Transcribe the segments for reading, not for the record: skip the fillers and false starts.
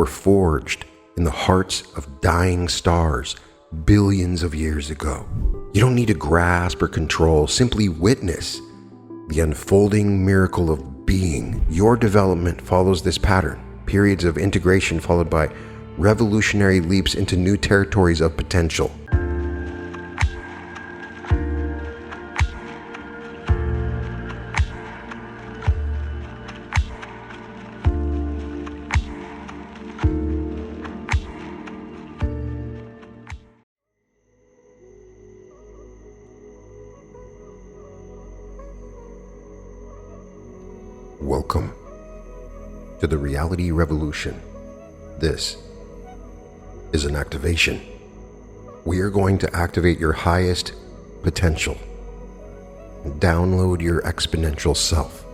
were forged in the hearts of dying stars billions of years ago. You don't need to grasp or control, simply witness the unfolding miracle of being. Your development follows this pattern, periods of integration followed by revolutionary leaps into new territories of potential. Welcome to the reality revolution. This is an activation. We are going to activate your highest potential and download your exponential self.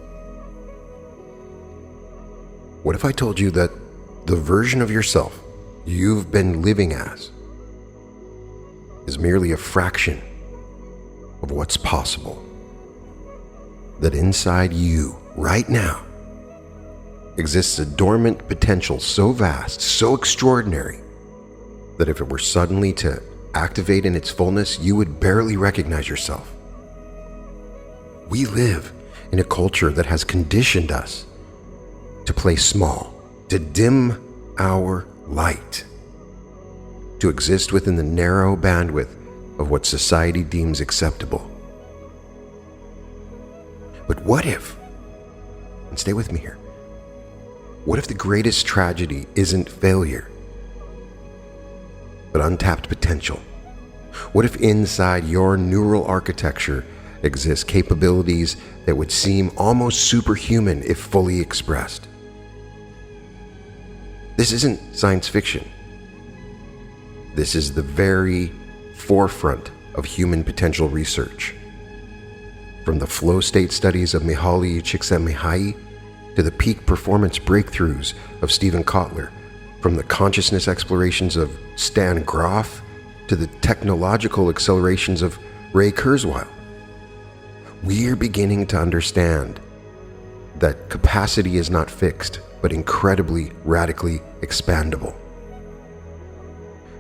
What if I told you that the version of yourself you've been living as is merely a fraction of what's possible? That inside you, right now, exists a dormant potential so vast, so extraordinary, that if it were suddenly to activate in its fullness, you would barely recognize yourself. We live in a culture that has conditioned us to play small, to dim our light, to exist within the narrow bandwidth of what society deems acceptable. But what if, and stay with me here, what if the greatest tragedy isn't failure, but untapped potential? What if inside your neural architecture exists capabilities that would seem almost superhuman if fully expressed? This isn't science fiction. This is the very forefront of human potential research. From the flow state studies of Mihaly Csikszentmihalyi to the peak performance breakthroughs of Stephen Kotler, from the consciousness explorations of Stan Grof to the technological accelerations of Ray Kurzweil, we are beginning to understand that capacity is not fixed, but incredibly, radically expandable.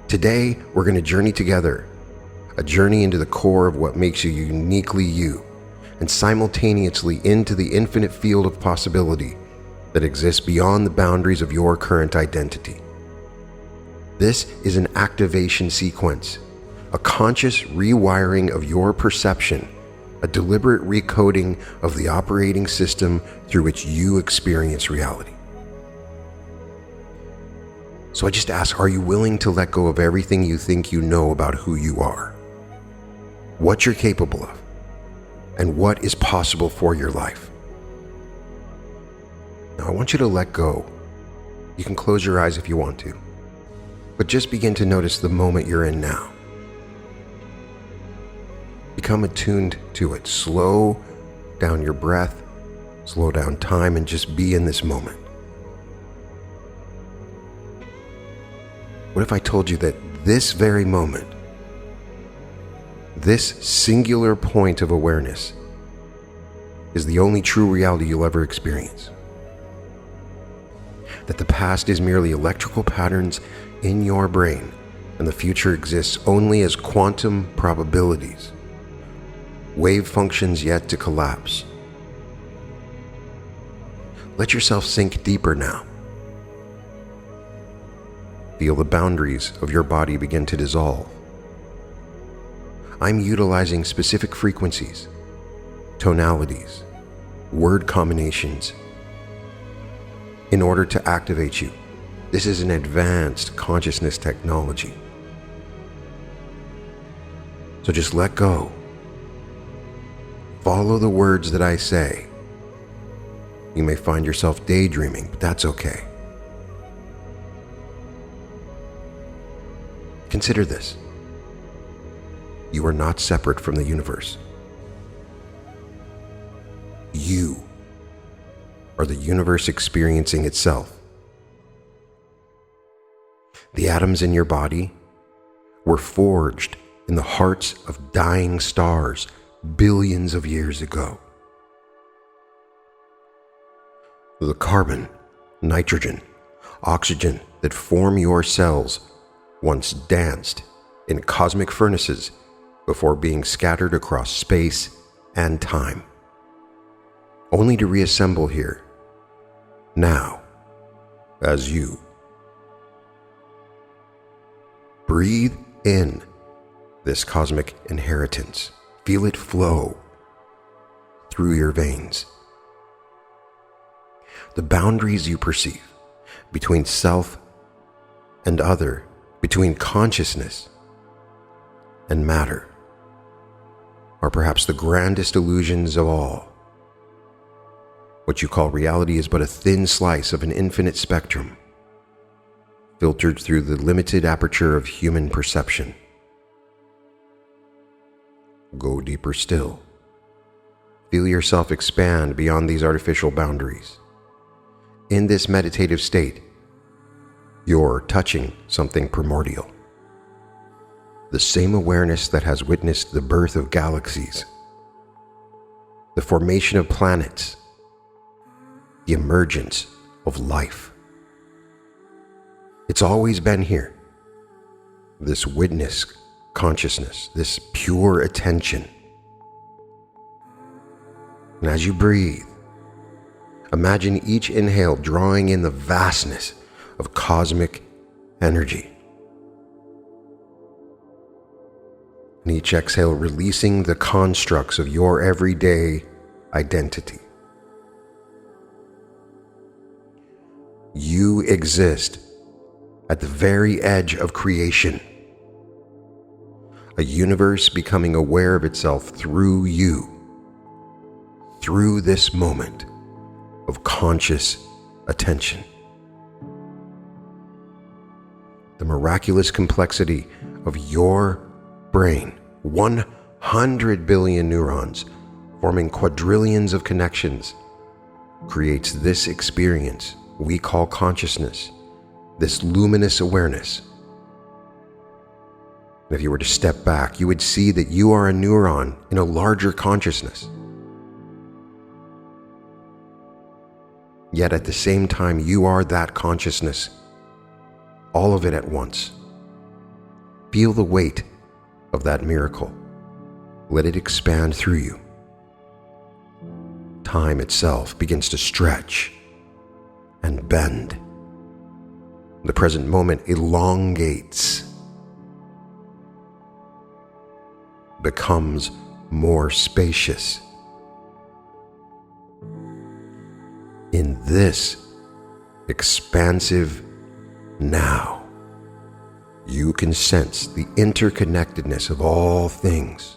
Today, we're going to journey together, a journey into the core of what makes you uniquely you, and simultaneously into the infinite field of possibility that exists beyond the boundaries of your current identity. This is an activation sequence, a conscious rewiring of your perception, a deliberate recoding of the operating system through which you experience reality. So I just ask, are you willing to let go of everything you think you know about who you are, what you're capable of, and what is possible for your life? Now I want you to let go. You can close your eyes if you want to, but just begin to notice the moment you're in now. Become attuned to it. Slow down your breath, slow down time, and just be in this moment. What if I told you that this very moment, this singular point of awareness, is the only true reality you'll ever experience? That the past is merely electrical patterns in your brain, and the future exists only as quantum probabilities, wave functions yet to collapse. Let yourself sink deeper now. Feel the boundaries of your body begin to dissolve. I'm utilizing specific frequencies, tonalities, word combinations in order to activate you. This is an advanced consciousness technology. So just let go. Follow the words that I say. You may find yourself daydreaming, but that's okay. Consider this. You are not separate from the universe. You are the universe experiencing itself. The atoms in your body were forged in the hearts of dying stars billions of years ago. The carbon, nitrogen, oxygen that form your cells once danced in cosmic furnaces before being scattered across space and time, only to reassemble here, now, as you. Breathe in this cosmic inheritance. Feel it flow through your veins. The boundaries you perceive between self and other, between consciousness and matter, are perhaps the grandest illusions of all. What you call reality is but a thin slice of an infinite spectrum, filtered through the limited aperture of human perception. Go deeper still. Feel yourself expand beyond these artificial boundaries. In this meditative state, you're touching something primordial. The same awareness that has witnessed the birth of galaxies, the formation of planets, the emergence of life. It's always been here. This witness consciousness, this pure attention. And as you breathe, imagine each inhale drawing in the vastness of cosmic energy. And each exhale releasing the constructs of your everyday identity. You exist at the very edge of creation, a universe becoming aware of itself through you, through this moment of conscious attention. The miraculous complexity of your brain, 100 billion neurons forming quadrillions of connections, creates this experience we call consciousness, this luminous awareness. And if you were to step back, you would see that you are a neuron in a larger consciousness. Yet at the same time, you are that consciousness, all of it at once. Feel the weight of that miracle. Let it expand through you. Time itself begins to stretch and bend. The present moment elongates, becomes more spacious. In this expansive now, you can sense the interconnectedness of all things,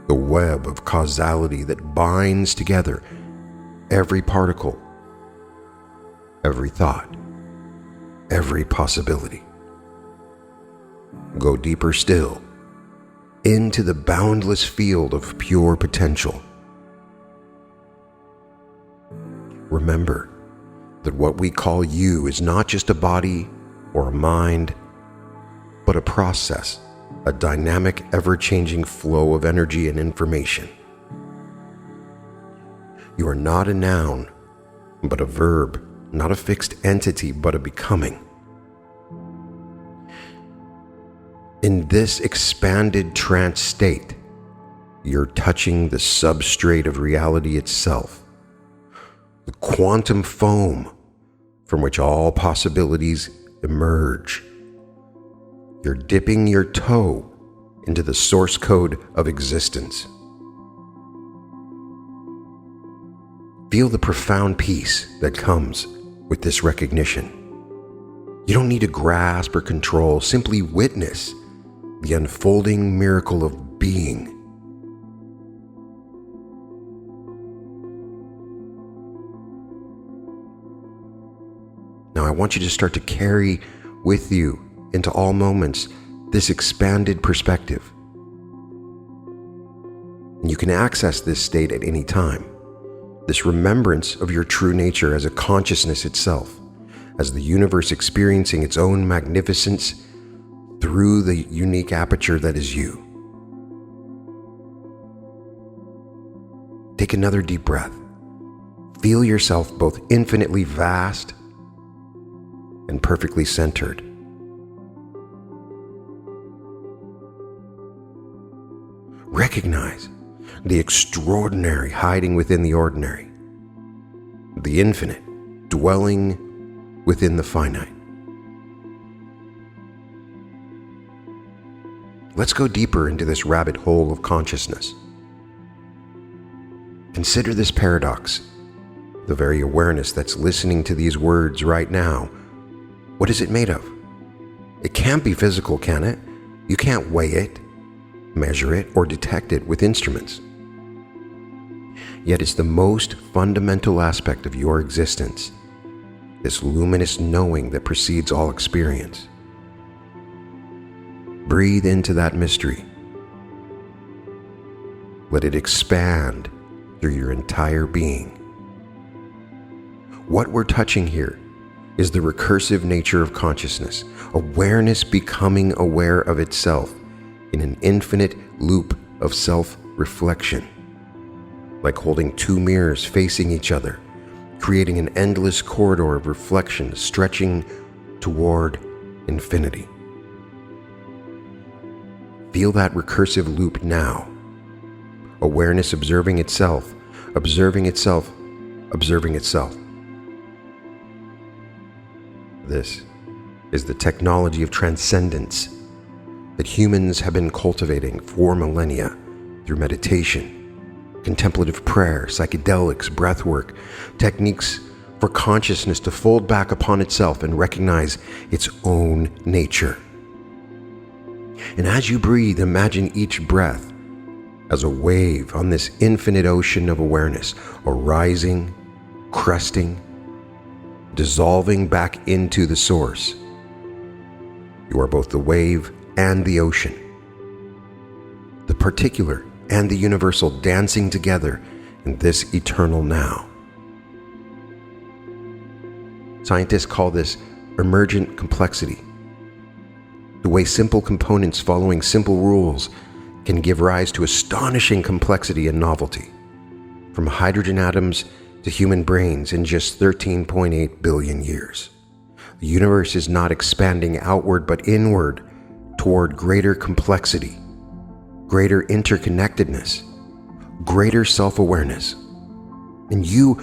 the web of causality that binds together every particle, every thought, every possibility. Go deeper still into the boundless field of pure potential. Remember that what we call you is not just a body or a mind, but a process, a dynamic, ever-changing flow of energy and information. You are not a noun, but a verb, not a fixed entity, but a becoming. In this expanded trance state, you're touching the substrate of reality itself, the quantum foam from which all possibilities emerge. You're dipping your toe into the source code of existence. Feel the profound peace that comes with this recognition. You don't need to grasp or control, simply witness the unfolding miracle of being. Now I want you to start to carry with you into all moments this expanded perspective. And you can access this state at any time. This remembrance of your true nature as a consciousness itself, as the universe experiencing its own magnificence through the unique aperture that is you. Take another deep breath. Feel yourself both infinitely vast and perfectly centered. Recognize the extraordinary hiding within the ordinary, the infinite dwelling within the finite. Let's go deeper into this rabbit hole of consciousness. Consider this paradox. The very awareness that's listening to these words right now, what is it made of? It can't be physical, can it? You can't weigh it, measure it, or detect it with instruments. Yet it's the most fundamental aspect of your existence, this luminous knowing that precedes all experience. Breathe into that mystery. Let it expand through your entire being. What we're touching here is the recursive nature of consciousness, awareness becoming aware of itself in an infinite loop of self-reflection, like holding two mirrors facing each other, creating an endless corridor of reflection stretching toward infinity. Feel that recursive loop now. Awareness observing itself, observing itself, observing itself. This is the technology of transcendence that humans have been cultivating for millennia through meditation, contemplative prayer, psychedelics, breathwork, techniques for consciousness to fold back upon itself and recognize its own nature. And as you breathe, imagine each breath as a wave on this infinite ocean of awareness, arising, cresting, dissolving back into the source. You are both the wave and the ocean, the particular and the universal dancing together in this eternal now. Scientists call this emergent complexity, the way simple components following simple rules can give rise to astonishing complexity and novelty, from hydrogen atoms to human brains in just 13.8 billion years. The universe is not expanding outward but inward toward greater complexity, greater interconnectedness, greater self-awareness. And you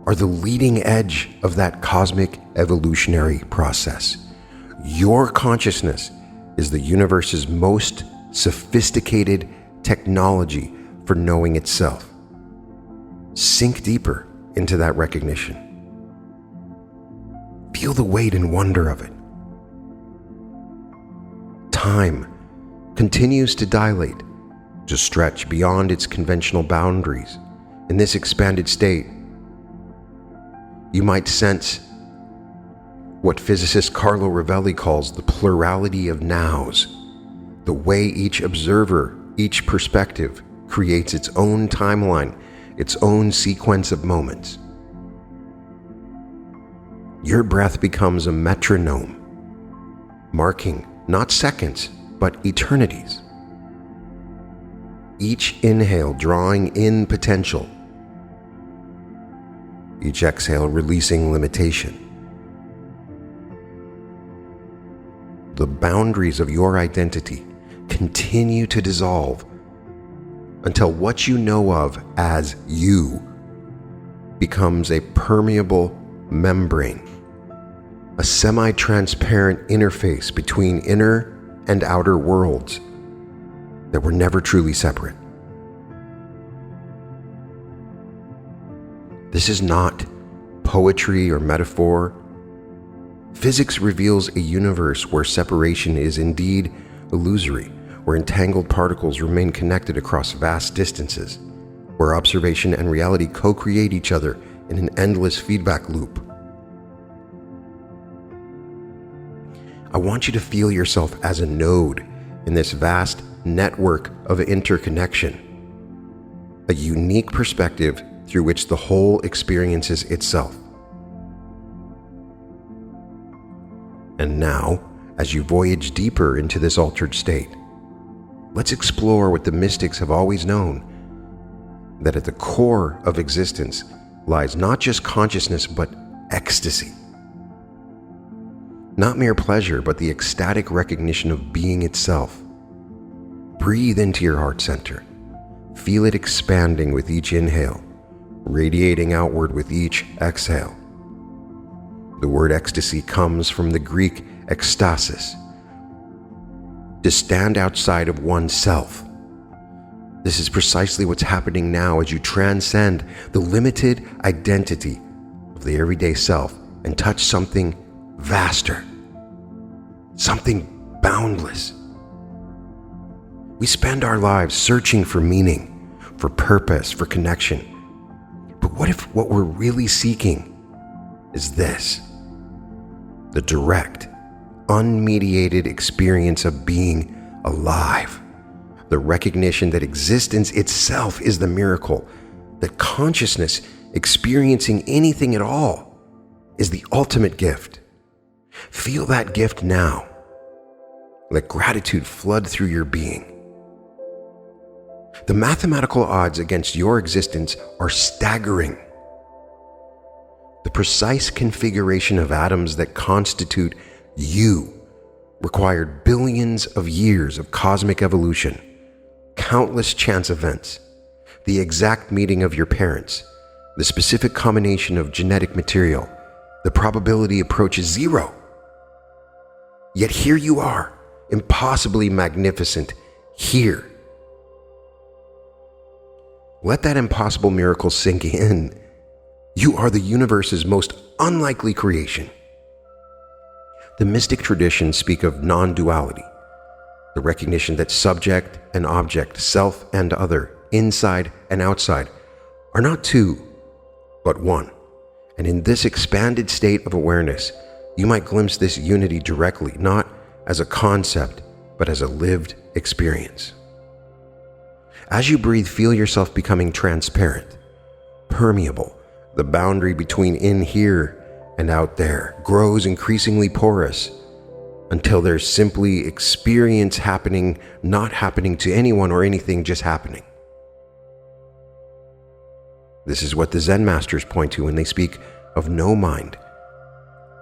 are the leading edge of that cosmic evolutionary process. Your consciousness is the universe's most sophisticated technology for knowing itself. Sink deeper into that recognition. Feel the weight and wonder of it. Time continues to dilate, to stretch beyond its conventional boundaries. In this expanded state, you might sense what physicist Carlo Rovelli calls the plurality of nows, the way each observer, each perspective creates its own timeline, its own sequence of moments. Your breath becomes a metronome, marking not seconds, but eternities. Each inhale drawing in potential, each exhale releasing limitation. The boundaries of your identity continue to dissolve until what you know of as you becomes a permeable membrane, a semi-transparent interface between inner and outer worlds that were never truly separate. This is not poetry or metaphor. Physics reveals a universe where separation is indeed illusory, where entangled particles remain connected across vast distances, where observation and reality co-create each other in an endless feedback loop. I want you to feel yourself as a node in this vast network of interconnection, a unique perspective through which the whole experiences itself. And now, as you voyage deeper into this altered state, let's explore what the mystics have always known, that at the core of existence lies not just consciousness, but ecstasy. Not mere pleasure, but the ecstatic recognition of being itself. Breathe into your heart center. Feel it expanding with each inhale, radiating outward with each exhale. The word ecstasy comes from the Greek ekstasis, to stand outside of oneself. This is precisely what's happening now as you transcend the limited identity of the everyday self and touch something vaster, something boundless. We spend our lives searching for meaning, for purpose, for connection. But what if what we're really seeking is this? The direct, unmediated experience of being alive. The recognition that existence itself is the miracle, that consciousness, experiencing anything at all, is the ultimate gift. Feel that gift now. Let gratitude flood through your being. The mathematical odds against your existence are staggering. The precise configuration of atoms that constitute you required billions of years of cosmic evolution, countless chance events, the exact meeting of your parents, the specific combination of genetic material. The probability approaches zero. Yet here you are, impossibly magnificent, here. Let that impossible miracle sink in. You are the universe's most unlikely creation. The mystic traditions speak of non-duality, the recognition that subject and object, self and other, inside and outside, are not two, but one. And in this expanded state of awareness, you might glimpse this unity directly, not as a concept, but as a lived experience. As you breathe, feel yourself becoming transparent, permeable. The boundary between in here and out there grows increasingly porous until there's simply experience happening, not happening to anyone or anything, just happening. This is what the Zen masters point to when they speak of no mind,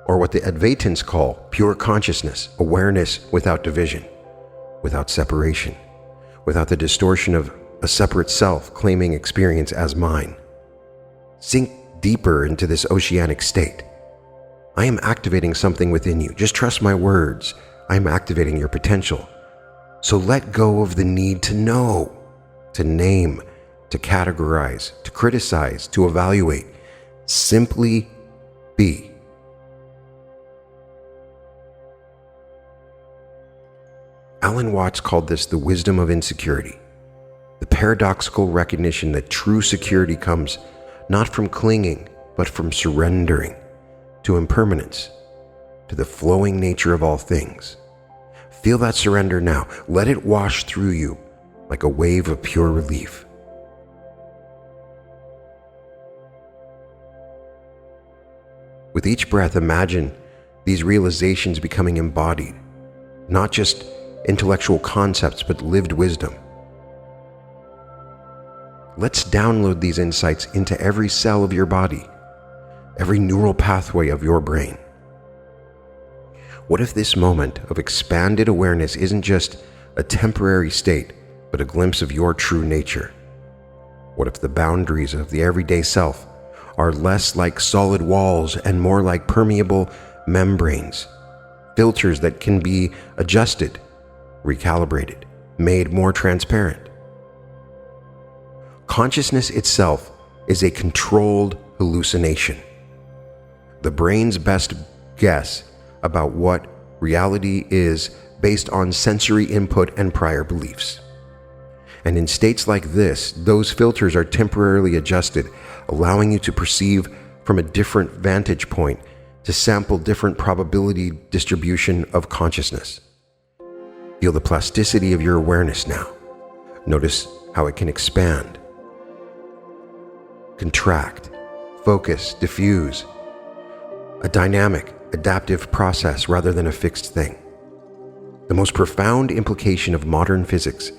or what the Advaitins call pure consciousness, awareness without division, without separation, without the distortion of a separate self claiming experience as mine. Sink deeper into this oceanic state. I am activating something within you. Just trust my words. I am activating your potential. So let go of the need to know, to name, to categorize, to criticize, to evaluate. Simply be. Alan Watts called this the wisdom of insecurity, the paradoxical recognition that true security comes not from clinging, but from surrendering to impermanence, to the flowing nature of all things. Feel that surrender now. Let it wash through you like a wave of pure relief. With each breath, imagine these realizations becoming embodied, not just intellectual concepts, but lived wisdom. Let's download these insights into every cell of your body, every neural pathway of your brain. What if this moment of expanded awareness isn't just a temporary state, but a glimpse of your true nature? What if the boundaries of the everyday self are less like solid walls and more like permeable membranes, filters that can be adjusted, recalibrated, made more transparent? Consciousness itself is a controlled hallucination, the brain's best guess about what reality is based on sensory input and prior beliefs. And in states like this, those filters are temporarily adjusted, allowing you to perceive from a different vantage point, to sample different probability distribution of consciousness. Feel the plasticity of your awareness now. Notice how it can expand, contract, focus, diffuse. A dynamic, adaptive process rather than a fixed thing. The most profound implication of modern physics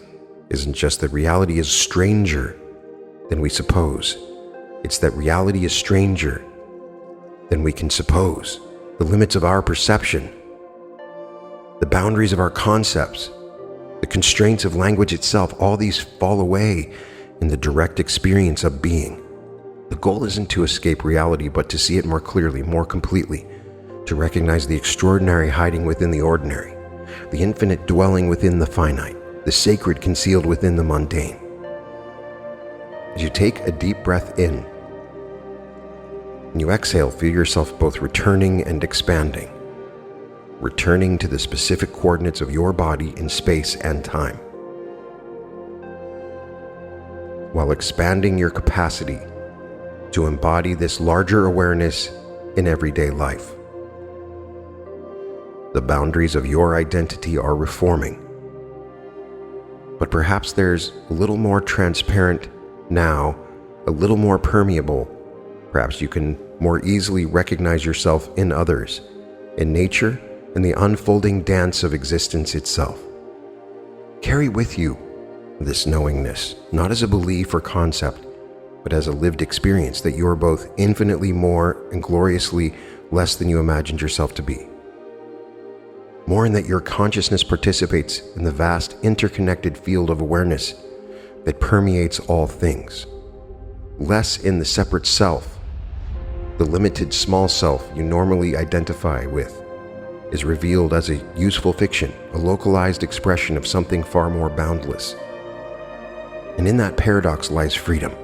isn't just that reality is stranger than we suppose. It's that reality is stranger than we can suppose. The limits of our perception, the boundaries of our concepts, the constraints of language itself, all these fall away in the direct experience of being. The goal isn't to escape reality, but to see it more clearly, more completely, to recognize the extraordinary hiding within the ordinary, the infinite dwelling within the finite, the sacred concealed within the mundane. As you take a deep breath in, and you exhale, feel yourself both returning and expanding, returning to the specific coordinates of your body in space and time, while expanding your capacity to embody this larger awareness in everyday life. The boundaries of your identity are reforming, but perhaps there's a little more transparent now, a little more permeable. Perhaps you can more easily recognize yourself in others, in nature, in the unfolding dance of existence itself. Carry with you this knowingness, not as a belief or concept, but as a lived experience that you are both infinitely more and gloriously less than you imagined yourself to be. More in that your consciousness participates in the vast interconnected field of awareness that permeates all things. Less in the separate self, the limited small self you normally identify with is revealed as a useful fiction, a localized expression of something far more boundless. And in that paradox lies freedom.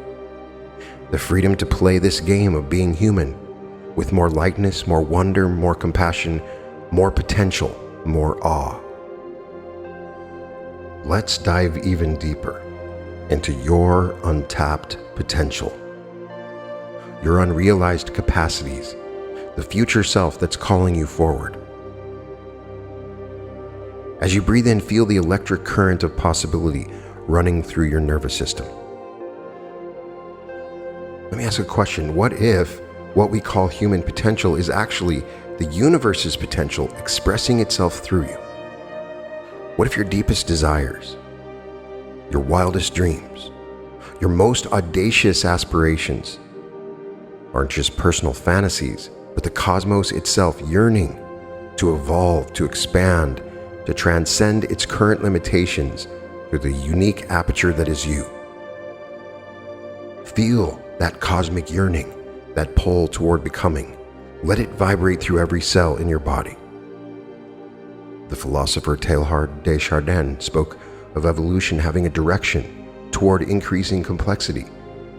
The freedom to play this game of being human with more lightness, more wonder, more compassion, more potential, more awe. Let's dive even deeper into your untapped potential, your unrealized capacities, the future self that's calling you forward. As you breathe in, feel the electric current of possibility running through your nervous system. Let me ask a question. What if what we call human potential is actually the universe's potential expressing itself through you? What if your deepest desires, your wildest dreams, your most audacious aspirations aren't just personal fantasies, but the cosmos itself yearning to evolve, to expand, to transcend its current limitations through the unique aperture that is you? Feel that cosmic yearning, that pull toward becoming. Let it vibrate through every cell in your body. The philosopher Teilhard de Chardin spoke of evolution having a direction toward increasing complexity,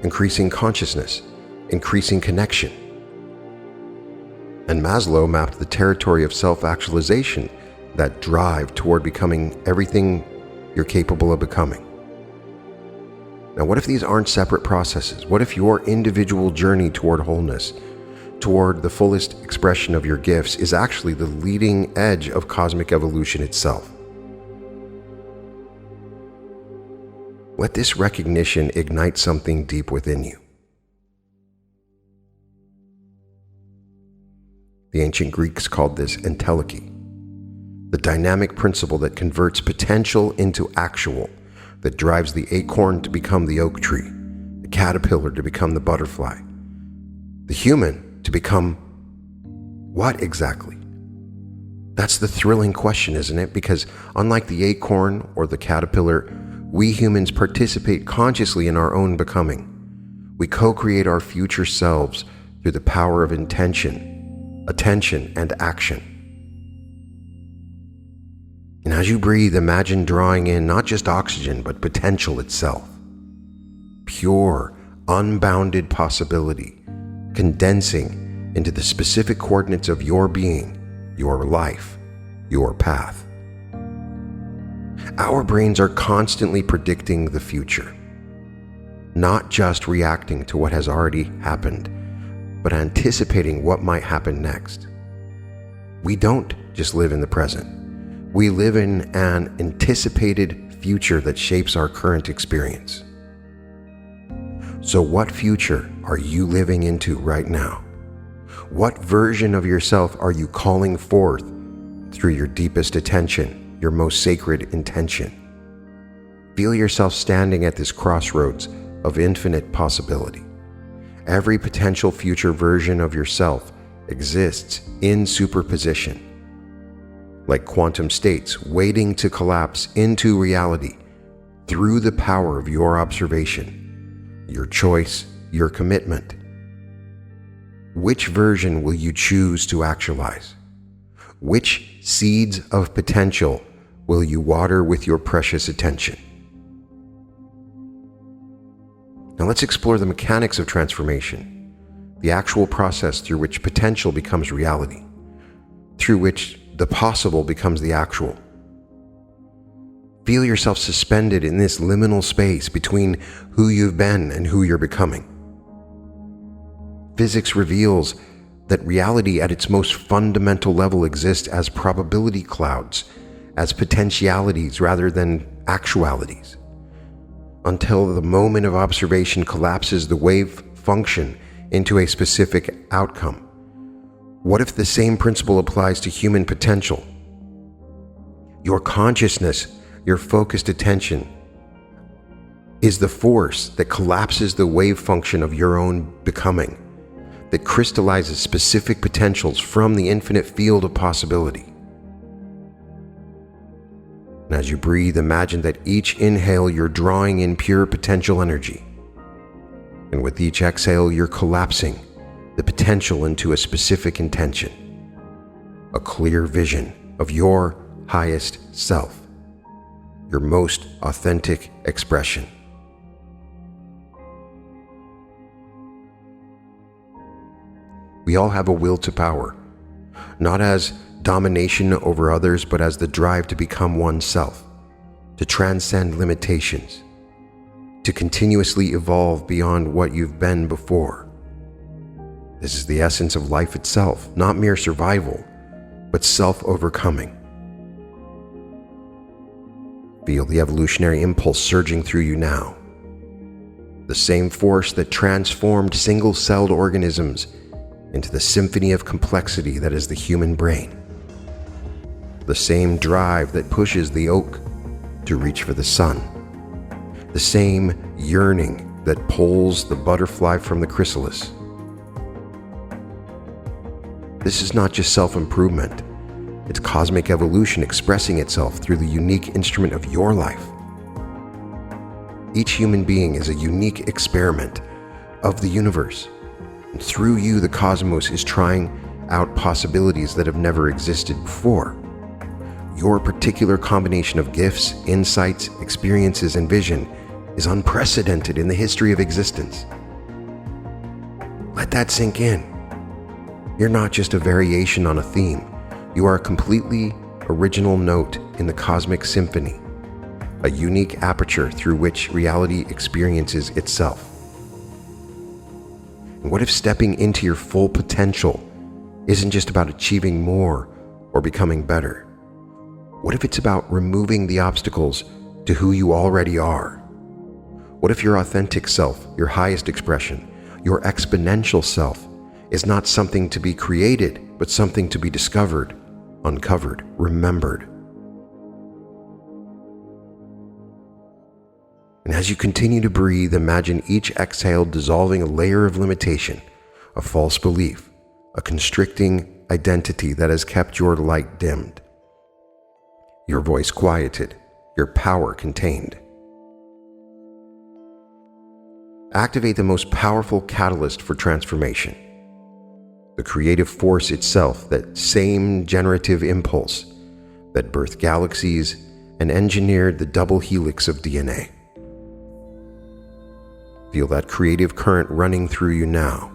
increasing consciousness, increasing connection. And Maslow mapped the territory of self-actualization, that drive toward becoming everything you're capable of becoming. Now, what if these aren't separate processes? What if your individual journey toward wholeness, toward the fullest expression of your gifts, is actually the leading edge of cosmic evolution itself? Let this recognition ignite something deep within you. The ancient Greeks called this entelechy, the dynamic principle that converts potential into actual, that drives the acorn to become the oak tree, the caterpillar to become the butterfly, the human to become what exactly? That's the thrilling question, isn't it? Because unlike the acorn or the caterpillar, we humans participate consciously in our own becoming. We co-create our future selves through the power of intention, attention, and action. And as you breathe, imagine drawing in not just oxygen, but potential itself. Pure, unbounded possibility, condensing into the specific coordinates of your being, your life, your path. Our brains are constantly predicting the future, not just reacting to what has already happened, but anticipating what might happen next. We don't just live in the present. We live in an anticipated future that shapes our current experience. So what future are you living into right now? What version of yourself are you calling forth through your deepest attention, your most sacred intention? Feel yourself standing at this crossroads of infinite possibility. Every potential future version of yourself exists in superposition, like quantum states waiting to collapse into reality through the power of your observation, your choice, your commitment. Which version will you choose to actualize? Which seeds of potential will you water with your precious attention? Now let's explore the mechanics of transformation, the actual process through which potential becomes reality, through which the possible becomes the actual. Feel yourself suspended in this liminal space between who you've been and who you're becoming. Physics reveals that reality at its most fundamental level exists as probability clouds, as potentialities rather than actualities, until the moment of observation collapses the wave function into a specific outcome. What if the same principle applies to human potential? Your consciousness, your focused attention, is the force that collapses the wave function of your own becoming, that crystallizes specific potentials from the infinite field of possibility. And as you breathe, imagine that each inhale you're drawing in pure potential energy, and with each exhale you're collapsing the potential into a specific intention, a clear vision of your highest self, your most authentic expression. We all have a will to power, not as domination over others, but as the drive to become oneself, to transcend limitations, to continuously evolve beyond what you've been before. This is the essence of life itself, not mere survival, but self-overcoming. Feel the evolutionary impulse surging through you now. The same force that transformed single-celled organisms into the symphony of complexity that is the human brain. The same drive that pushes the oak to reach for the sun. The same yearning that pulls the butterfly from the chrysalis. This is not just self-improvement. It's cosmic evolution expressing itself through the unique instrument of your life. Each human being is a unique experiment of the universe. And through you, the cosmos is trying out possibilities that have never existed before. Your particular combination of gifts, insights, experiences, and vision is unprecedented in the history of existence. Let that sink in. You're not just a variation on a theme. You are a completely original note in the cosmic symphony, a unique aperture through which reality experiences itself. And what if stepping into your full potential isn't just about achieving more or becoming better? What if it's about removing the obstacles to who you already are? What if your authentic self, your highest expression, your exponential self, is not something to be created, but something to be discovered, uncovered, remembered? And as you continue to breathe, imagine each exhale dissolving a layer of limitation, a false belief, a constricting identity that has kept your light dimmed, your voice quieted, your power contained. Activate the most powerful catalyst for transformation, the creative force itself, that same generative impulse that birthed galaxies and engineered the double helix of DNA. Feel that creative current running through you now,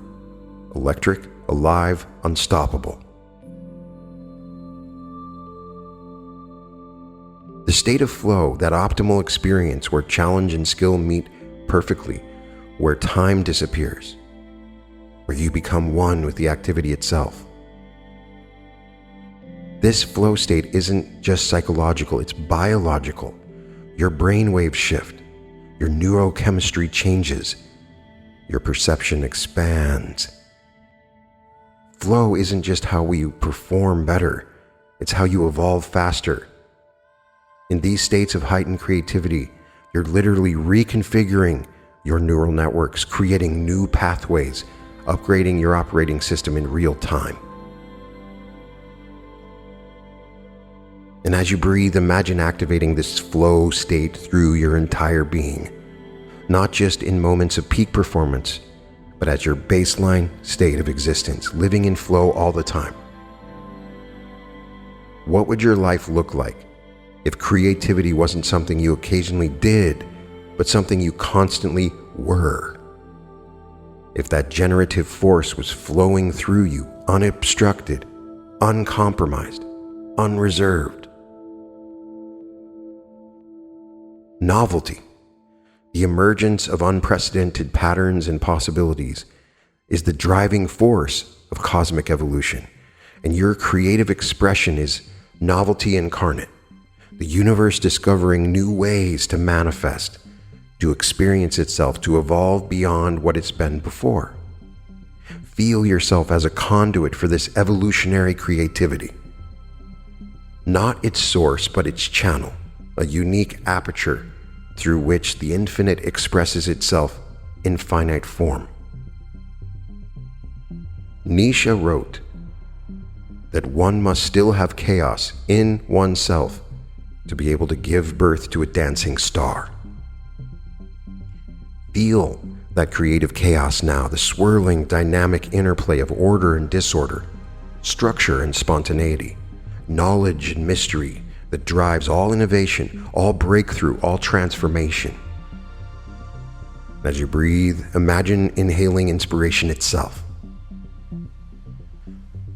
electric, alive, unstoppable. The state of flow, that optimal experience where challenge and skill meet perfectly, where time disappears, where you become one with the activity itself. This flow state isn't just psychological, it's biological. Your brainwaves shift, your neurochemistry changes, your perception expands. Flow isn't just how we perform better, it's how you evolve faster. In these states of heightened creativity, you're literally reconfiguring your neural networks, creating new pathways, upgrading your operating system in real time. And as you breathe, imagine activating this flow state through your entire being, not just in moments of peak performance, but as your baseline state of existence, living in flow all the time. What would your life look like if creativity wasn't something you occasionally did, but something you constantly were? If that generative force was flowing through you, unobstructed, uncompromised, unreserved. Novelty, the emergence of unprecedented patterns and possibilities, is the driving force of cosmic evolution, and your creative expression is novelty incarnate, the universe discovering new ways to manifest, to experience itself, to evolve beyond what it's been before. Feel yourself as a conduit for this evolutionary creativity. Not its source, but its channel, a unique aperture through which the infinite expresses itself in finite form. Nietzsche wrote that one must still have chaos in oneself to be able to give birth to a dancing star. Feel that creative chaos now, the swirling, dynamic interplay of order and disorder, structure and spontaneity, knowledge and mystery that drives all innovation, all breakthrough, all transformation. As you breathe, imagine inhaling inspiration itself.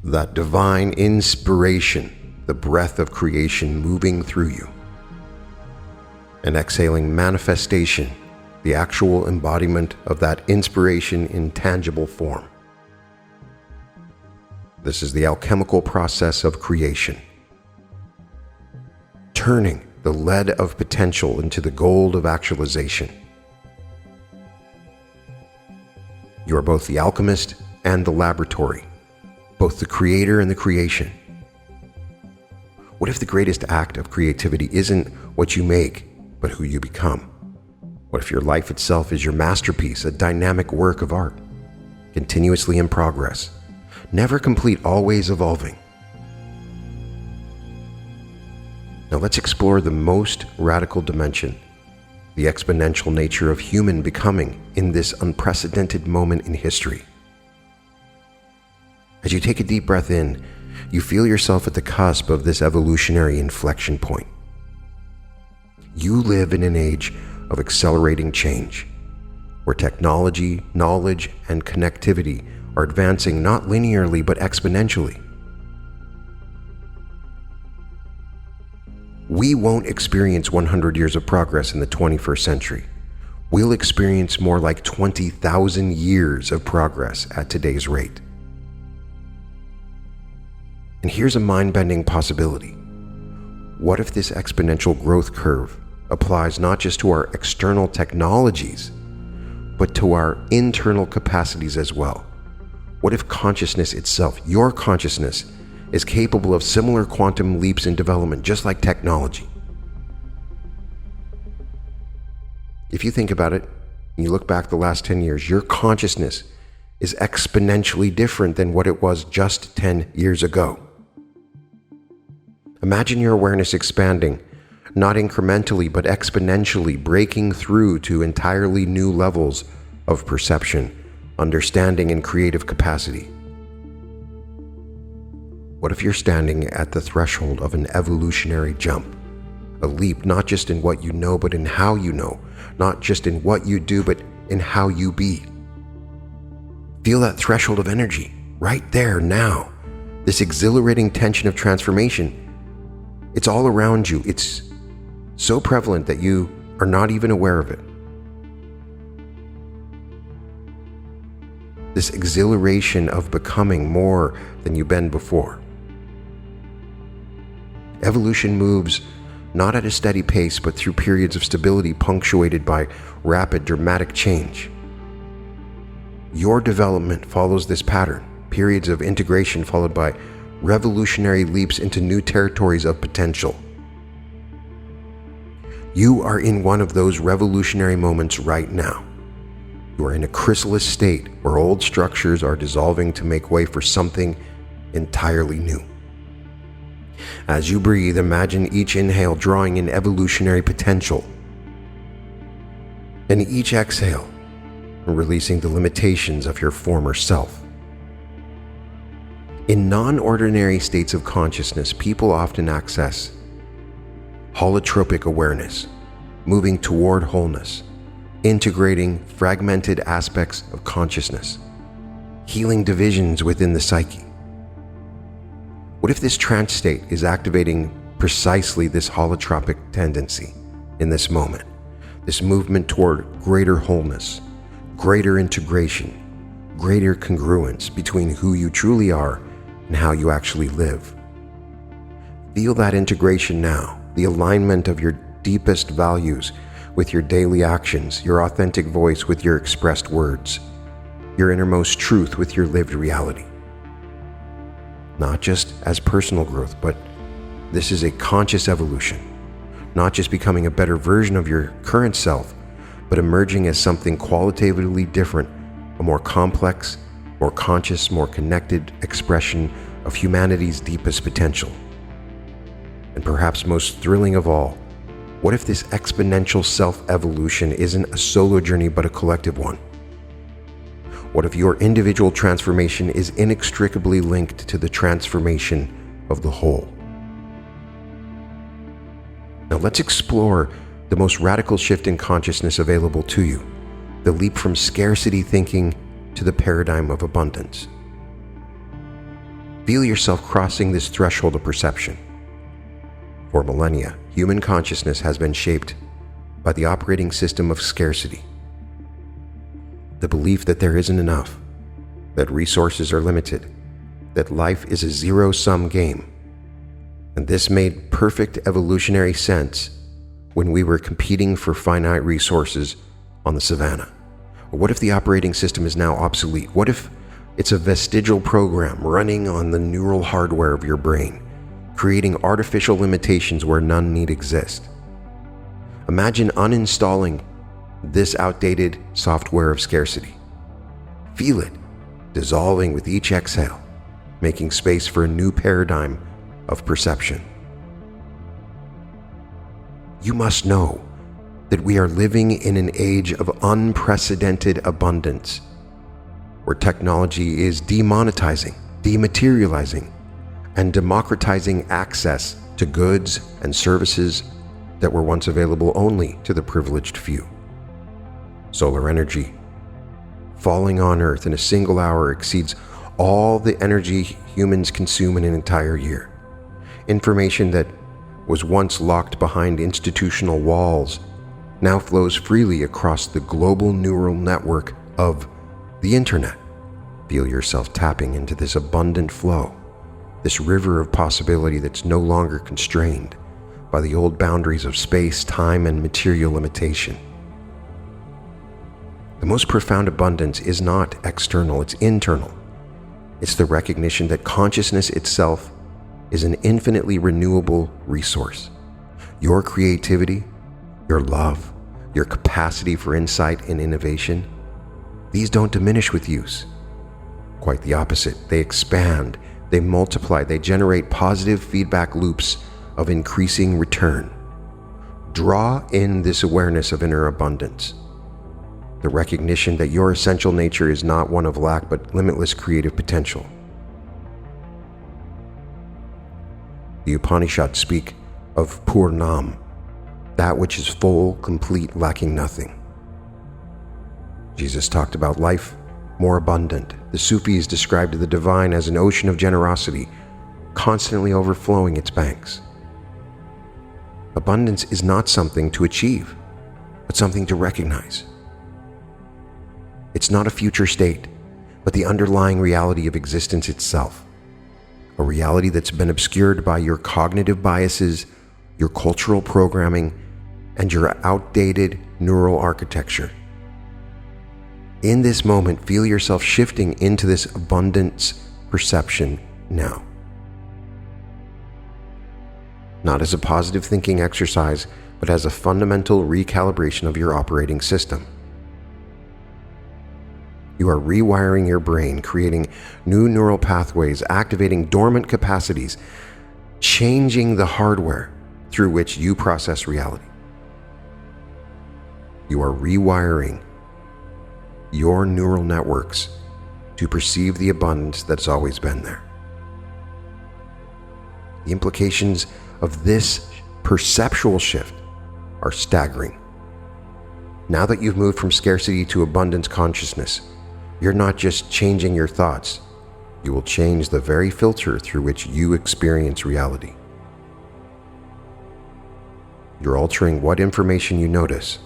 That divine inspiration, the breath of creation moving through you. And exhaling manifestation, the actual embodiment of that inspiration in tangible form. This is the alchemical process of creation. Turning the lead of potential into the gold of actualization. You are both the alchemist and the laboratory, both the creator and the creation. What if the greatest act of creativity isn't what you make, but who you become? What if your life itself is your masterpiece, a dynamic work of art, continuously in progress, never complete, always evolving? Now let's explore the most radical dimension, the exponential nature of human becoming in this unprecedented moment in history. As you take a deep breath in, you feel yourself at the cusp of this evolutionary inflection point. You live in an age of accelerating change, where technology, knowledge, and connectivity are advancing not linearly but exponentially. We won't experience 100 years of progress in the 21st century. We'll experience more like 20,000 years of progress at today's rate. And here's a mind-bending possibility. What if this exponential growth curve applies not just to our external technologies, but to our internal capacities as well? What if consciousness itself, your consciousness, is capable of similar quantum leaps in development, just like technology? If you think about it, and you look back the last 10 years, your consciousness is exponentially different than what it was just 10 years ago. Imagine your awareness expanding, not incrementally, but exponentially, breaking through to entirely new levels of perception, understanding, and creative capacity. What if you're standing at the threshold of an evolutionary jump? A leap not just in what you know, but in how you know. Not just in what you do, but in how you be. Feel that threshold of energy right there now. This exhilarating tension of transformation. It's all around you. It's so prevalent that you are not even aware of it. This exhilaration of becoming more than you've been before. Evolution moves not at a steady pace, but through periods of stability punctuated by rapid, dramatic change. Your development follows this pattern, periods of integration followed by revolutionary leaps into new territories of potential. You are in one of those revolutionary moments right now. You are in a chrysalis state where old structures are dissolving to make way for something entirely new. As you breathe, imagine each inhale drawing in evolutionary potential, and each exhale releasing the limitations of your former self. In non-ordinary states of consciousness, people often access holotropic awareness, moving toward wholeness, integrating fragmented aspects of consciousness, healing divisions within the psyche. What if this trance state is activating precisely this holotropic tendency in this moment, this movement toward greater wholeness, greater integration, greater congruence between who you truly are and how you actually live? Feel that integration now, the alignment of your deepest values with your daily actions, your authentic voice with your expressed words, your innermost truth with your lived reality. Not just as personal growth, but this is a conscious evolution, not just becoming a better version of your current self, but emerging as something qualitatively different, a more complex, more conscious, more connected expression of humanity's deepest potential. And perhaps most thrilling of all, what if this exponential self-evolution isn't a solo journey but a collective one? What if your individual transformation is inextricably linked to the transformation of the whole? Now let's explore the most radical shift in consciousness available to you, the leap from scarcity thinking to the paradigm of abundance. Feel yourself crossing this threshold of perception. For millennia, human consciousness has been shaped by the operating system of scarcity. The belief that there isn't enough, that resources are limited, that life is a zero-sum game. And this made perfect evolutionary sense when we were competing for finite resources on the savannah. Or what if the operating system is now obsolete? What if it's a vestigial program running on the neural hardware of your brain, creating artificial limitations where none need exist? Imagine uninstalling this outdated software of scarcity. Feel it dissolving with each exhale, making space for a new paradigm of perception. You must know that we are living in an age of unprecedented abundance, where technology is demonetizing, dematerializing, and democratizing access to goods and services that were once available only to the privileged few. Solar energy falling on Earth in a single hour exceeds all the energy humans consume in an entire year. Information that was once locked behind institutional walls now flows freely across the global neural network of the internet. Feel yourself tapping into this abundant flow, this river of possibility that's no longer constrained by the old boundaries of space, time, and material limitation. The most profound abundance is not external, it's internal. It's the recognition that consciousness itself is an infinitely renewable resource. Your creativity, your love, your capacity for insight and innovation, these don't diminish with use. Quite the opposite. They expand, they multiply, they generate positive feedback loops of increasing return. Draw in this awareness of inner abundance, the recognition that your essential nature is not one of lack but limitless creative potential. The Upanishads speak of Purnam, that which is full, complete, lacking nothing. Jesus talked about life more abundant. The Sufis described the divine as an ocean of generosity, constantly overflowing its banks. Abundance is not something to achieve, but something to recognize. It's not a future state, but the underlying reality of existence itself. A reality that's been obscured by your cognitive biases, your cultural programming, and your outdated neural architecture. In this moment, feel yourself shifting into this abundance perception now. Not as a positive thinking exercise, but as a fundamental recalibration of your operating system. You are rewiring your brain, creating new neural pathways, activating dormant capacities, changing the hardware through which you process reality. You are rewiring your neural networks to perceive the abundance that's always been there. The implications of this perceptual shift are staggering. Now that you've moved from scarcity to abundance consciousness, you're not just changing your thoughts, you will change the very filter through which you experience reality. You're altering what information you notice,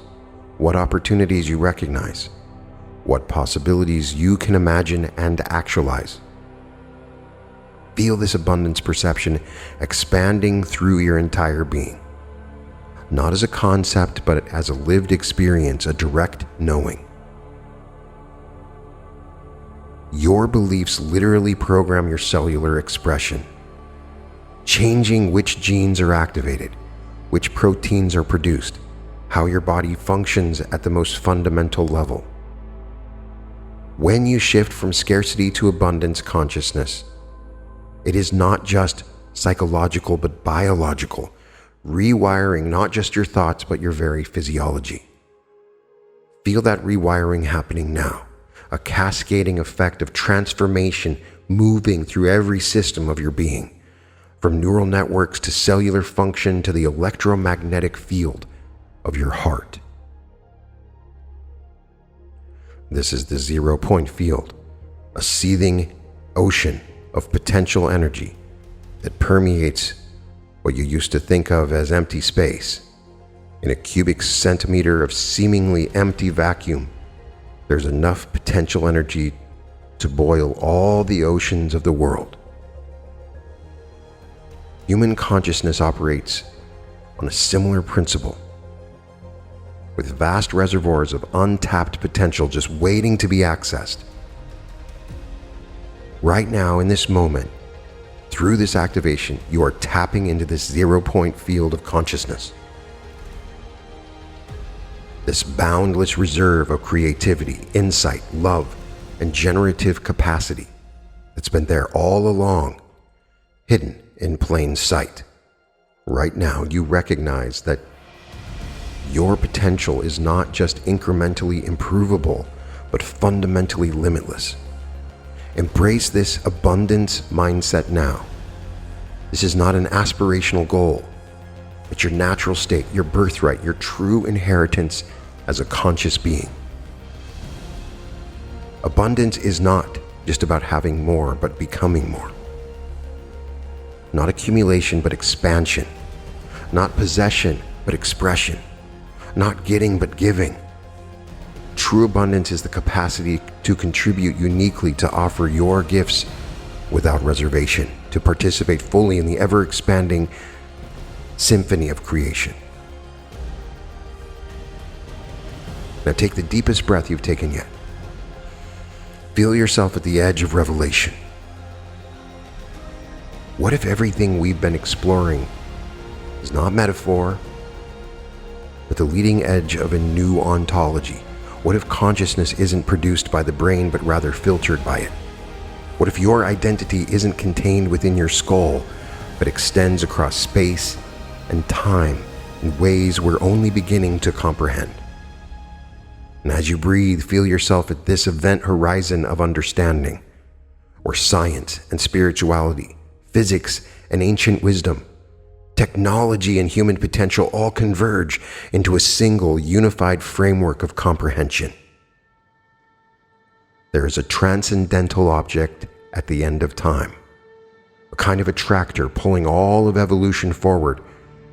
what opportunities you recognize, what possibilities you can imagine and actualize. Feel this abundance perception expanding through your entire being. Not as a concept, but as a lived experience, a direct knowing. Your beliefs literally program your cellular expression, changing which genes are activated, which proteins are produced, how your body functions at the most fundamental level. When you shift from scarcity to abundance consciousness, it is not just psychological but biological, rewiring not just your thoughts but your very physiology. Feel that rewiring happening now, a cascading effect of transformation moving through every system of your being, from neural networks to cellular function to the electromagnetic field of your heart. This is the 0 point field, a seething ocean of potential energy that permeates what you used to think of as empty space. In a cubic centimeter of seemingly empty vacuum, there's enough potential energy to boil all the oceans of the world. Human consciousness operates on a similar principle, with vast reservoirs of untapped potential just waiting to be accessed. Right now, in this moment, through this activation, you are tapping into this 0 point field of consciousness. This boundless reserve of creativity, insight, love, and generative capacity that's been there all along, hidden in plain sight. Right now, you recognize that your potential is not just incrementally improvable, but fundamentally limitless. Embrace this abundance mindset now. This is not an aspirational goal. It's your natural state, your birthright, your true inheritance as a conscious being. Abundance is not just about having more, but becoming more. Not accumulation, but expansion. Not possession, but expression. Not getting, but giving. True abundance is the capacity to contribute uniquely, to offer your gifts without reservation, to participate fully in the ever-expanding symphony of creation. Now take the deepest breath you've taken yet. Feel yourself at the edge of revelation. What if everything we've been exploring is not metaphor, but the leading edge of a new ontology? What if consciousness isn't produced by the brain, but rather filtered by it? What if your identity isn't contained within your skull, but extends across space and time in ways we're only beginning to comprehend? And as you breathe, feel yourself at this event horizon of understanding, where science and spirituality, physics and ancient wisdom, technology and human potential all converge into a single unified framework of comprehension. There is a transcendental object at the end of time, a kind of attractor pulling all of evolution forward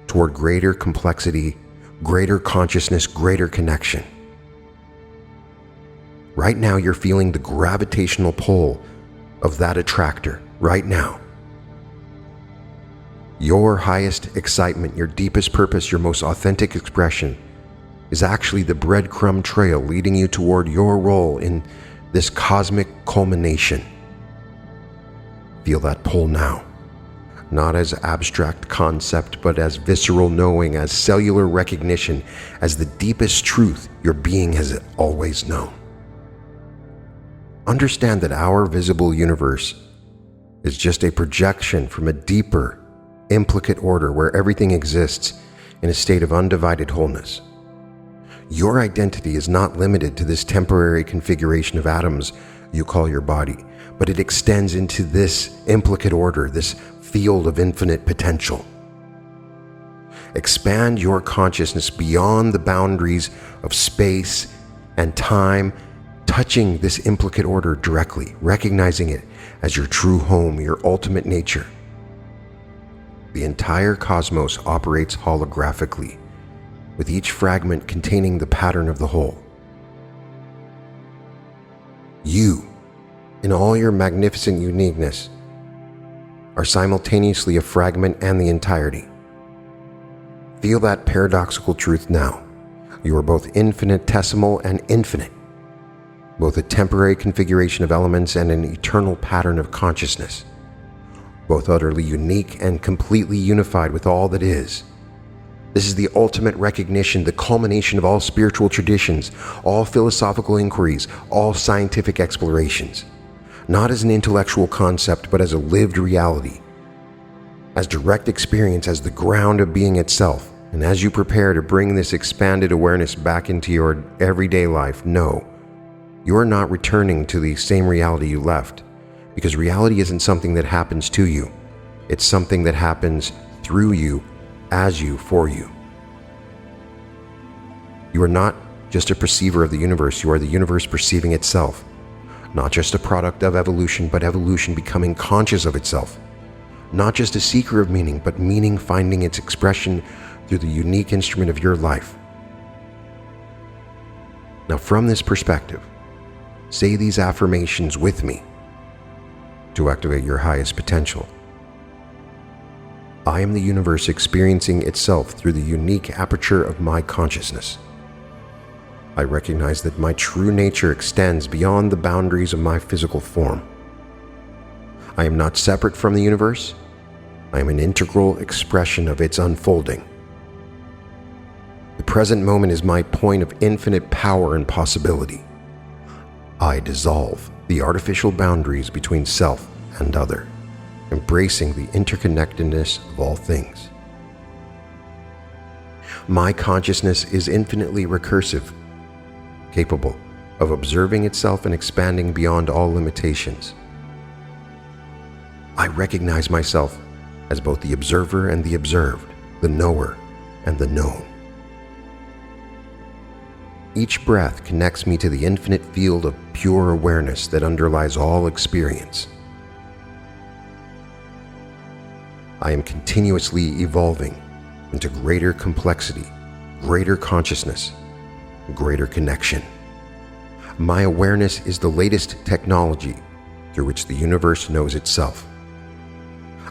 toward greater complexity, greater consciousness, greater connection. Right now, you're feeling the gravitational pull of that attractor, right now. Your highest excitement, your deepest purpose, your most authentic expression is actually the breadcrumb trail leading you toward your role in this cosmic culmination. Feel that pull now, not as abstract concept, but as visceral knowing, as cellular recognition, as the deepest truth your being has always known. Understand that our visible universe is just a projection from a deeper, implicate order where everything exists in a state of undivided wholeness. Your identity is not limited to this temporary configuration of atoms you call your body, but it extends into this implicate order, this field of infinite potential. Expand your consciousness beyond the boundaries of space and time, touching this implicate order directly, recognizing it as your true home, your ultimate nature. The entire cosmos operates holographically, with each fragment containing the pattern of the whole. You, in all your magnificent uniqueness, are simultaneously a fragment and the entirety. Feel that paradoxical truth now. You are both infinitesimal and infinite, both a temporary configuration of elements and an eternal pattern of consciousness, both utterly unique and completely unified with all that is. This is the ultimate recognition, the culmination of all spiritual traditions, all philosophical inquiries, all scientific explorations, not as an intellectual concept, but as a lived reality, as direct experience, as the ground of being itself. And as you prepare to bring this expanded awareness back into your everyday life, know you are not returning to the same reality you left, because reality isn't something that happens to you. It's something that happens through you, as you, for you. You are not just a perceiver of the universe, you are the universe perceiving itself. Not just a product of evolution, but evolution becoming conscious of itself. Not just a seeker of meaning, but meaning finding its expression through the unique instrument of your life. Now, from this perspective, say these affirmations with me to activate your highest potential. I am the universe experiencing itself through the unique aperture of my consciousness. I recognize that my true nature extends beyond the boundaries of my physical form. I am not separate from the universe. I am an integral expression of its unfolding. The present moment is my point of infinite power and possibility. I dissolve the artificial boundaries between self and other, embracing the interconnectedness of all things. My consciousness is infinitely recursive, capable of observing itself and expanding beyond all limitations. I recognize myself as both the observer and the observed, the knower and the known. Each breath connects me to the infinite field of pure awareness that underlies all experience. I am continuously evolving into greater complexity, greater consciousness, greater connection. My awareness is the latest technology through which the universe knows itself.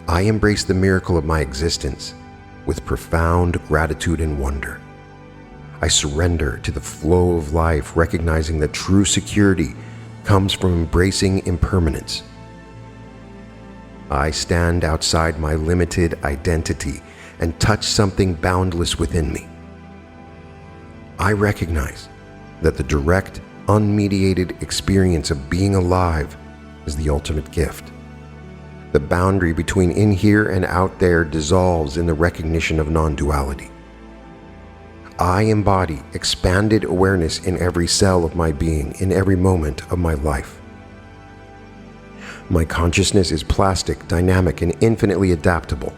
I embrace the miracle of my existence with profound gratitude and wonder. I surrender to the flow of life, recognizing that true security comes from embracing impermanence. I stand outside my limited identity and touch something boundless within me. I recognize that the direct, unmediated experience of being alive is the ultimate gift. The boundary between in here and out there dissolves in the recognition of non-duality. I embody expanded awareness in every cell of my being, in every moment of my life. My consciousness is plastic, dynamic, and infinitely adaptable.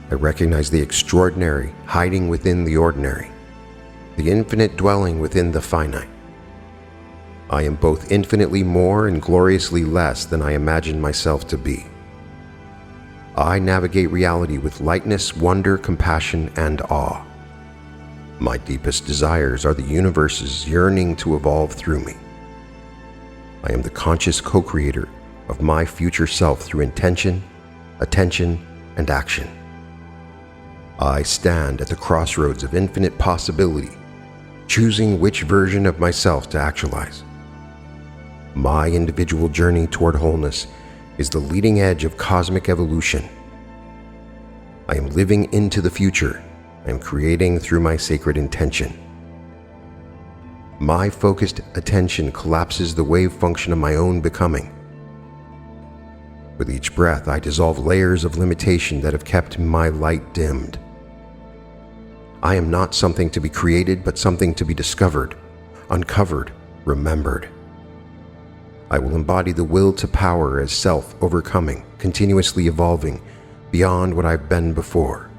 I recognize the extraordinary hiding within the ordinary, the infinite dwelling within the finite. I am both infinitely more and gloriously less than I imagine myself to be. I navigate reality with lightness, wonder, compassion, and awe. My deepest desires are the universe's yearning to evolve through me. I am the conscious co-creator of my future self through intention, attention, and action. I stand at the crossroads of infinite possibility, choosing which version of myself to actualize. My individual journey toward wholeness is the leading edge of cosmic evolution. I am living into the future. I am creating through my sacred intention. My focused attention collapses the wave function of my own becoming. With each breath, I dissolve layers of limitation that have kept my light dimmed. I am not something to be created, but something to be discovered, uncovered, remembered. I will embody the will to power as self overcoming, continuously evolving beyond what I've been before.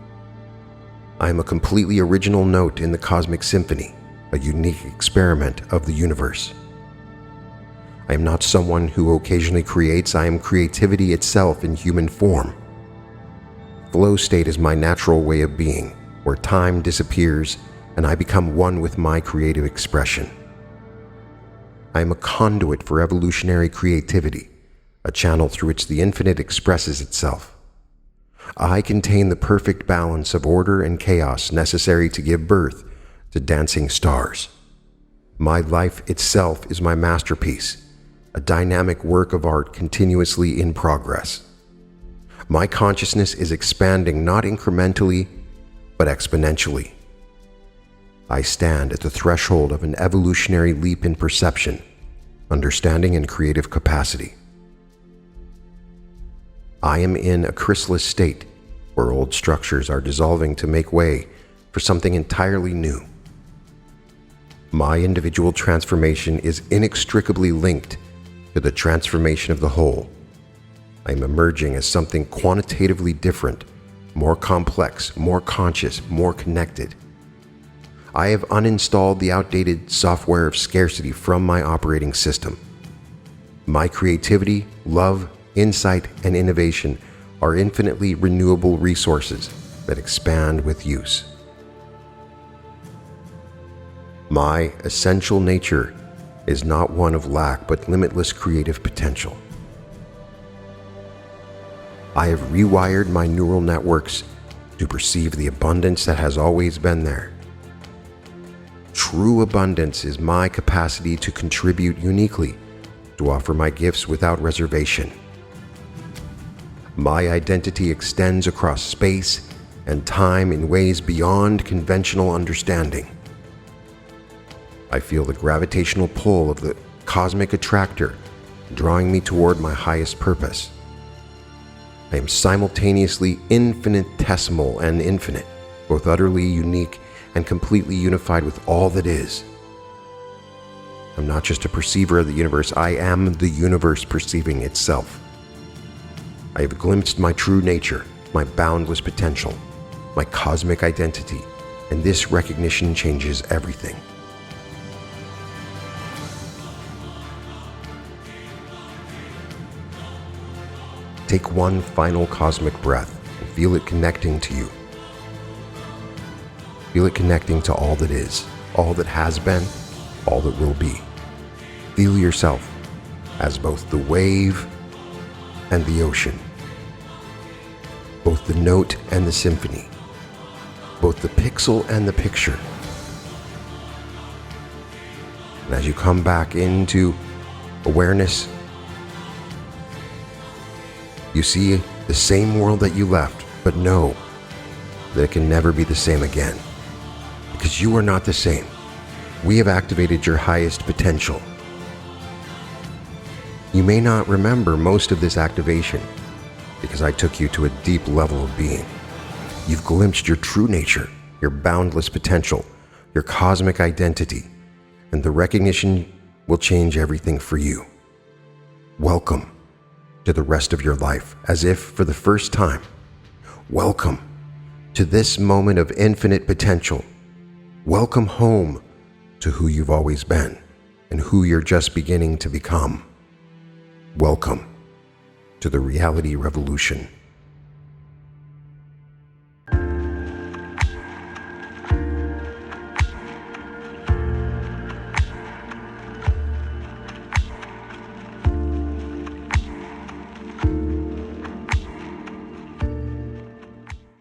I am a completely original note in the cosmic symphony, a unique experiment of the universe. I am not someone who occasionally creates, I am creativity itself in human form. Flow state is my natural way of being, where time disappears and I become one with my creative expression. I am a conduit for evolutionary creativity, a channel through which the infinite expresses itself. I contain the perfect balance of order and chaos necessary to give birth to dancing stars. My life itself is my masterpiece, a dynamic work of art continuously in progress. My consciousness is expanding not incrementally, but exponentially. I stand at the threshold of an evolutionary leap in perception, understanding, and creative capacity. I am in a chrysalis state where old structures are dissolving to make way for something entirely new. My individual transformation is inextricably linked to the transformation of the whole. I am emerging as something quantitatively different, more complex, more conscious, more connected. I have uninstalled the outdated software of scarcity from my operating system. My creativity, love, insight, and innovation are infinitely renewable resources that expand with use. My essential nature is not one of lack, but limitless creative potential. I have rewired my neural networks to perceive the abundance that has always been there. True abundance is my capacity to contribute uniquely, to offer my gifts without reservation. My identity extends across space and time in ways beyond conventional understanding. I feel the gravitational pull of the cosmic attractor drawing me toward my highest purpose. I am simultaneously infinitesimal and infinite, both utterly unique and completely unified with all that is. I'm not just a perceiver of the universe, I am the universe perceiving itself. I have glimpsed my true nature, my boundless potential, my cosmic identity, and this recognition changes everything. Take one final cosmic breath and feel it connecting to you. Feel it connecting to all that is, all that has been, all that will be. Feel yourself as both the wave and the ocean, both the note and the symphony, both the pixel and the picture. And as you come back into awareness, you see the same world that you left, but know that it can never be the same again. Because you are not the same. We have activated your highest potential. You may not remember most of this activation because I took you to a deep level of being. You've glimpsed your true nature, your boundless potential, your cosmic identity, and the recognition will change everything for you. Welcome to the rest of your life, as if for the first time. Welcome to this moment of infinite potential. Welcome home to who you've always been and who you're just beginning to become. Welcome to the reality revolution.